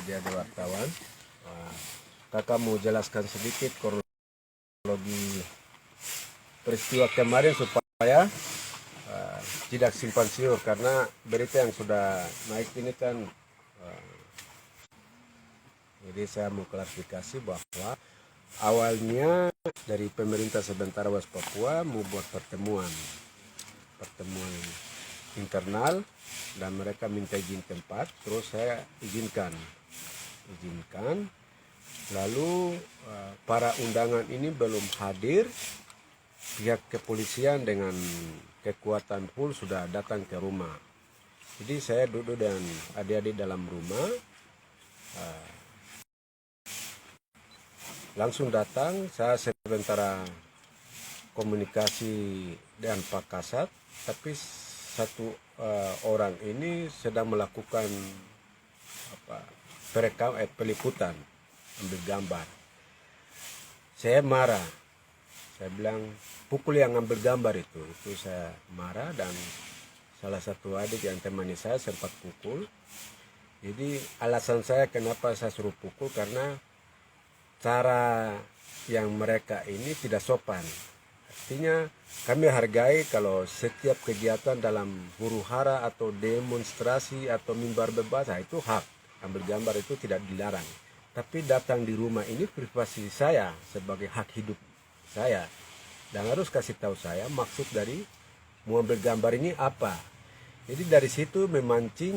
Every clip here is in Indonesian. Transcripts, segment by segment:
adik-adik wartawan. Kakak mau jelaskan sedikit kronologi peristiwa kemarin supaya tidak simpang siur, karena berita yang sudah naik ini kan jadi saya mau klarifikasi bahwa awalnya dari pemerintah sebentar West Papua mau buat pertemuan internal dan mereka minta izin tempat, terus saya izinkan. Lalu para undangan ini belum hadir, pihak kepolisian dengan kekuatan full sudah datang ke rumah. Jadi saya duduk dengan adik-adik dalam rumah, langsung datang. Saya sementara komunikasi dengan Pak Kasat, tapi satu orang ini sedang melakukan peliputan, ambil gambar. Saya marah, saya bilang pukul yang ambil gambar itu saya marah, dan salah satu adik yang temani saya sempat pukul. Jadi alasan saya kenapa saya suruh pukul, karena cara yang mereka ini tidak sopan. Artinya kami hargai kalau setiap kegiatan dalam huru hara atau demonstrasi atau mimbar bebas, itu hak, ambil gambar itu tidak dilarang. Tapi datang di rumah ini privasi saya sebagai hak hidup saya, dan harus kasih tahu saya maksud dari mau ambil gambar ini apa. Jadi dari situ memancing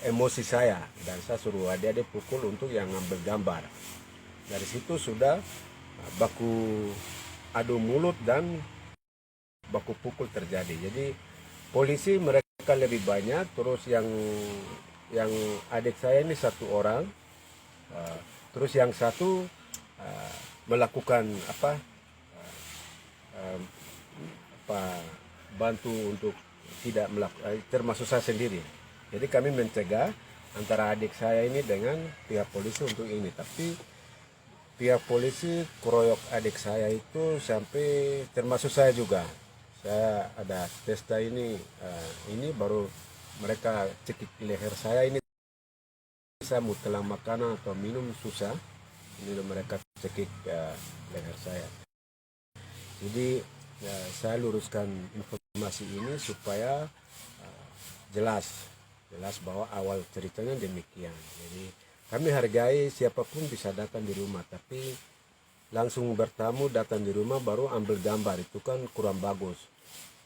emosi saya, dan saya suruh adik-adik pukul untuk yang ambil gambar. Dari situ sudah baku adu mulut dan baku pukul terjadi. Jadi polisi mereka lebih banyak, terus yang adik saya ini satu orang, terus yang satu melakukan bantu untuk tidak melakukan, termasuk saya sendiri. Jadi kami mencegah antara adik saya ini dengan pihak polisi untuk ini, tapi pihak polisi keroyok adik saya itu sampai termasuk saya juga. Saya ada pesta ini baru mereka cekik leher saya ini. Saya mau telan makanan atau minum susah, ini mereka cekik leher saya. Jadi saya luruskan informasi ini supaya jelas bahwa awal ceritanya demikian. Jadi kami hargai siapapun bisa datang di rumah, tapi langsung bertamu datang di rumah baru ambil gambar itu kan kurang bagus.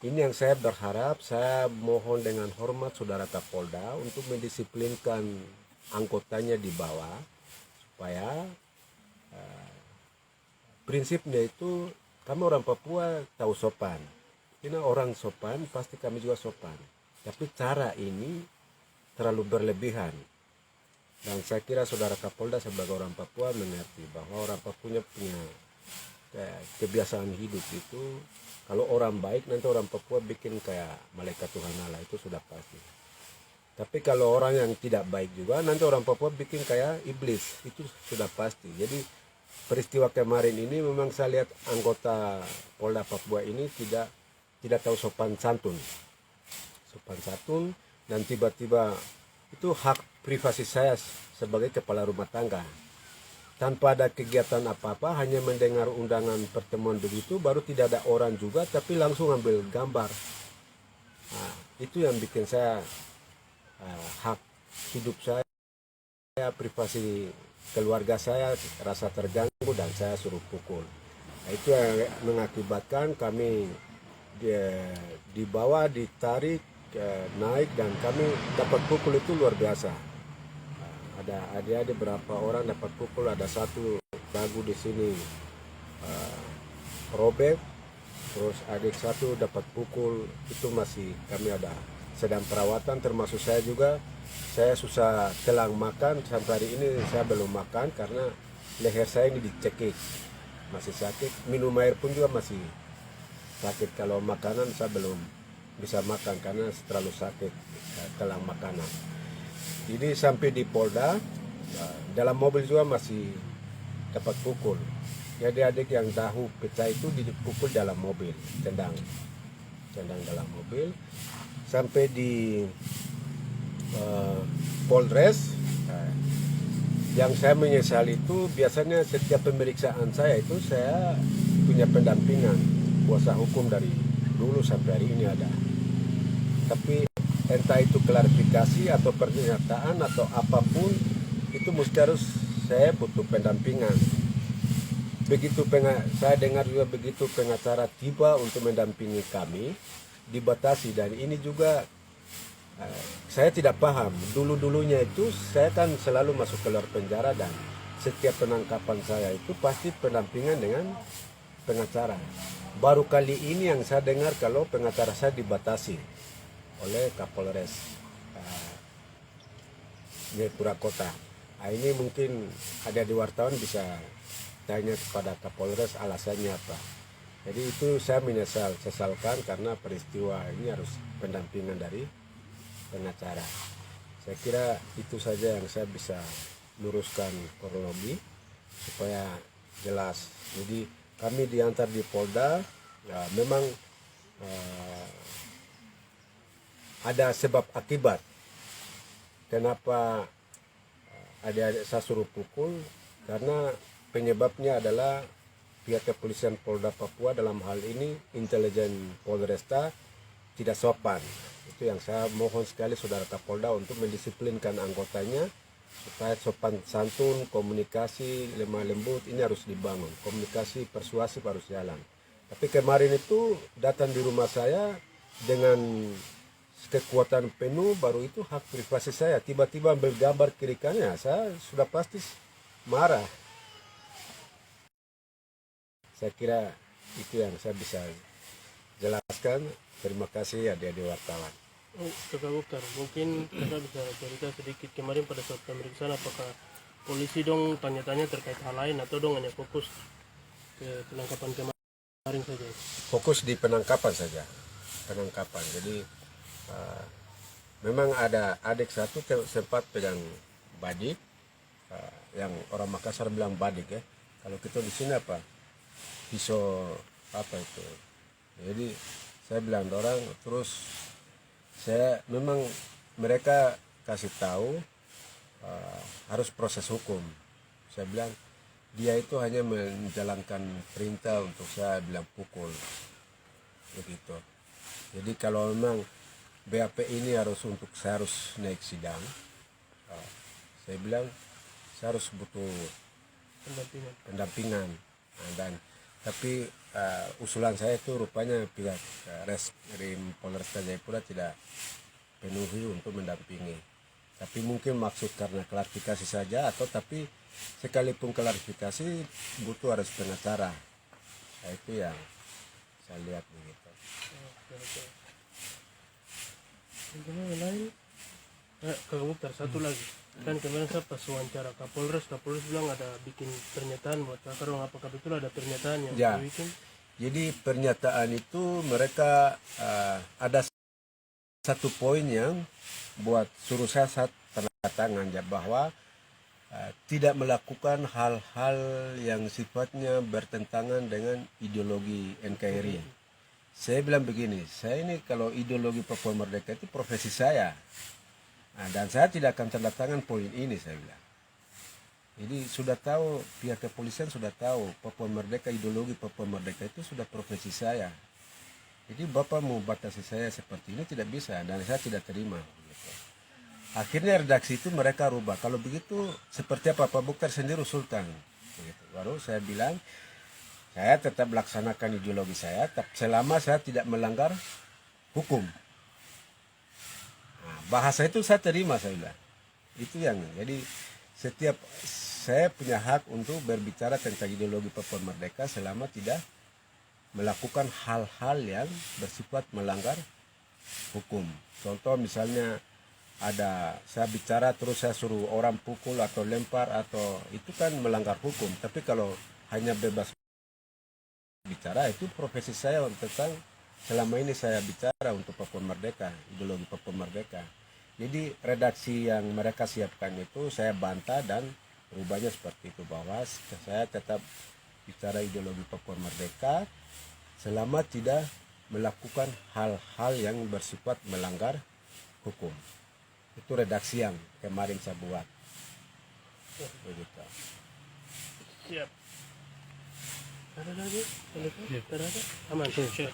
Ini yang saya berharap, saya mohon dengan hormat Saudara Kapolda untuk mendisiplinkan anggotanya di bawah, supaya prinsipnya itu kami orang Papua tahu sopan. Ini orang sopan, pasti kami juga sopan. Tapi cara ini terlalu berlebihan. Dan saya kira Saudara Kapolda sebagai orang Papua mengerti bahwa orang Papua punya kebiasaan hidup itu, kalau orang baik nanti orang Papua bikin kayak malaikat Tuhan Allah, itu sudah pasti. Tapi kalau orang yang tidak baik juga nanti orang Papua bikin kayak iblis, itu sudah pasti. Jadi peristiwa kemarin ini memang saya lihat anggota Polda Papua ini tidak tahu sopan santun, dan tiba-tiba itu hak privasi saya sebagai kepala rumah tangga. Tanpa ada kegiatan apa-apa, hanya mendengar undangan pertemuan begitu, baru tidak ada orang juga, tapi langsung ambil gambar. Nah, itu yang bikin saya hak hidup saya, privasi keluarga saya rasa terganggu, dan saya suruh pukul. Nah, itu yang mengakibatkan kami dibawa, ditarik, naik, dan kami dapat pukul itu luar biasa. Ada adik-adik berapa orang dapat pukul, ada satu dagu di sini robek, terus adik satu dapat pukul, itu masih kami ada sedang perawatan, termasuk saya juga. Saya susah telang makan, sampai hari ini saya belum makan karena leher saya ini dicekik, masih sakit. Minum air pun juga masih sakit. Kalau makanan saya belum bisa makan karena terlalu sakit telang makanan. Jadi sampai di Polda, dalam mobil juga masih dapat pukul. Jadi adik yang dahu pecah itu dipukul dalam mobil, tendang dalam mobil. Sampai di Polres, Yang saya menyesal itu biasanya setiap pemeriksaan saya itu saya punya pendampingan kuasa hukum dari dulu sampai hari ini ada. Tapi entah itu klarifikasi atau pernyataan atau apapun itu mesti harus saya butuh pendampingan. Saya dengar juga begitu pengacara tiba untuk mendampingi kami dibatasi, dan ini juga saya tidak paham. Dulu-dulunya itu saya kan selalu masuk keluar penjara, dan setiap penangkapan saya itu pasti pendampingan dengan pengacara. Baru kali ini yang saya dengar kalau pengacara saya dibatasi oleh Kapolres Jayapura Kota. Nah, ini mungkin ada di wartawan bisa tanya kepada Kapolres alasannya apa. Jadi itu saya sesalkan karena peristiwa ini harus pendampingan dari pengacara. Saya kira itu saja yang saya bisa luruskan kronologi supaya jelas. Jadi kami diantar di Polda, ya memang ada sebab akibat kenapa adik-adik saya suruh pukul, karena penyebabnya adalah pihak kepolisian Polda Papua, dalam hal ini intelijen Polresta, tidak sopan. Itu yang saya mohon sekali saudara Kapolda untuk mendisiplinkan anggotanya supaya sopan santun, komunikasi lemah lembut ini harus dibangun, komunikasi persuasif harus jalan. Tapi kemarin itu datang di rumah saya dengan kekuatan penuh, baru itu hak privasi saya, tiba-tiba ambil gambar kiri kanan, saya sudah pasti marah. Saya kira itu yang saya bisa jelaskan. Terima kasih adik-adik wartawan. Kakak Buktar, mungkin kakak bisa cerita sedikit kemarin pada saat pemeriksaan, apakah polisi dong tanya-tanya terkait hal lain atau dong hanya fokus ke penangkapan kemarin saja? Fokus di penangkapan saja, penangkapan. Jadi memang ada adik satu sempat pegang badik, yang orang Makassar bilang badik ya. Kalau kita di sini apa? Pisau apa itu? Jadi saya bilang orang, terus saya memang mereka kasih tahu harus proses hukum. Saya bilang dia itu hanya menjalankan perintah untuk saya bilang pukul begitu. Jadi kalau memang BAP ini saya harus naik sidang, saya bilang saya harus butuh pendampingan. Dan tapi usulan saya itu rupanya pihak Reskrim Polresta Jayapura tidak penuhi untuk mendampingi. Tapi mungkin maksud karena klarifikasi saja, atau tapi sekalipun klarifikasi butuh harus pengacara. Nah, itu yang saya lihat begitu. Yang lain, Kakak Buktar, satu lagi. Kan kemarin saya pas wawancara Kapolres bilang ada bikin pernyataan buat kakak dong, apakah betul ada pernyataan yang Ya, bikin? jadi pernyataan itu mereka ada satu poin yang buat suruh saya saat tanda tangan ya, bahwa tidak melakukan hal-hal yang sifatnya bertentangan dengan ideologi NKRI. Saya bilang begini, saya ini kalau ideologi Papua Merdeka itu profesi saya. Nah, dan saya tidak akan tanda tangan poin ini, saya bilang. Jadi sudah tahu, pihak kepolisian sudah tahu Papua Merdeka, ideologi Papua Merdeka itu sudah profesi saya. Jadi Bapak mau batasi saya seperti ini tidak bisa, dan saya tidak terima. Gitu. Akhirnya redaksi itu mereka rubah. Kalau begitu seperti apa Pak Buktar sendiri usulkan. Begitu. Baru saya bilang saya tetap melaksanakan ideologi saya, selama saya tidak melanggar hukum. Nah, bahasa itu saya terima, saya bilang. Itu yang jadi setiap saya punya hak untuk berbicara tentang ideologi Papua Merdeka selama tidak melakukan hal-hal yang bersifat melanggar hukum. Contoh misalnya saya bicara terus saya suruh orang pukul atau lempar, atau itu kan melanggar hukum. Tapi kalau hanya bebas bicara, itu profesi saya tentang selama ini saya bicara untuk Papua Merdeka, ideologi Papua Merdeka. Jadi redaksi yang mereka siapkan itu saya bantah dan rubahnya seperti itu, bahwa saya tetap bicara ideologi Papua Merdeka selama tidak melakukan hal-hal yang bersifat melanggar hukum. Itu redaksi yang kemarin saya buat. begitu. Siap. Ada lagi? Ada? Aman. Siap.